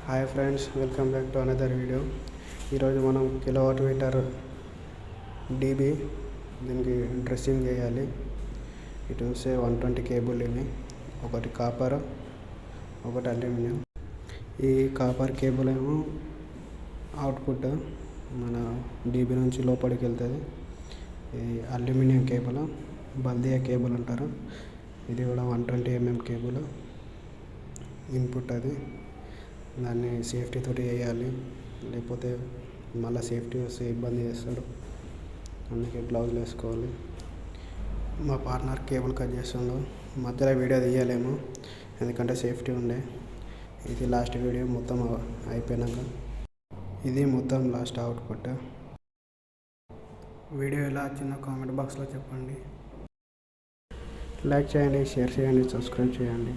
Hi friends, welcome back to another video. ఈరోజు మనం kilowatt metre DB దీనికి dressing చేయాలి. ఇటు చూస్తే 120 కేబుల్ ఇవి, ఒకటి కాపర్ ఒకటి అల్యూమినియం. ఈ కాపర్ కేబుల్ ఏమో అవుట్పుట్ మన డీబీ నుంచి లోపలికి వెళ్తుంది. ఈ అల్యూమినియం కేబుల్ బల్దియా కేబుల్ అంటారు. ఇది కూడా 120 mm కేబుల్ ఇన్పుట్. అది దాన్ని సేఫ్టీ తోటి వేయాలి, లేకపోతే మళ్ళీ సేఫ్టీ వస్తే ఇబ్బంది చేస్తాడు. అందుకే గ్లౌజులు వేసుకోవాలి. మా పార్ట్నర్ కేబుల్ కట్ చేస్తుండు. మధ్యలో వీడియో తీయలేము ఎందుకంటే సేఫ్టీ ఉండే. ఇది లాస్ట్ వీడియో మొత్తం అయిపోయినాక ఇది మొత్తం లాస్ట్ అవుట్పుట్. వీడియో ఎలా వచ్చిందో కామెంట్ బాక్స్లో చెప్పండి. లైక్ చేయండి, షేర్ చేయండి, సబ్స్క్రైబ్ చేయండి.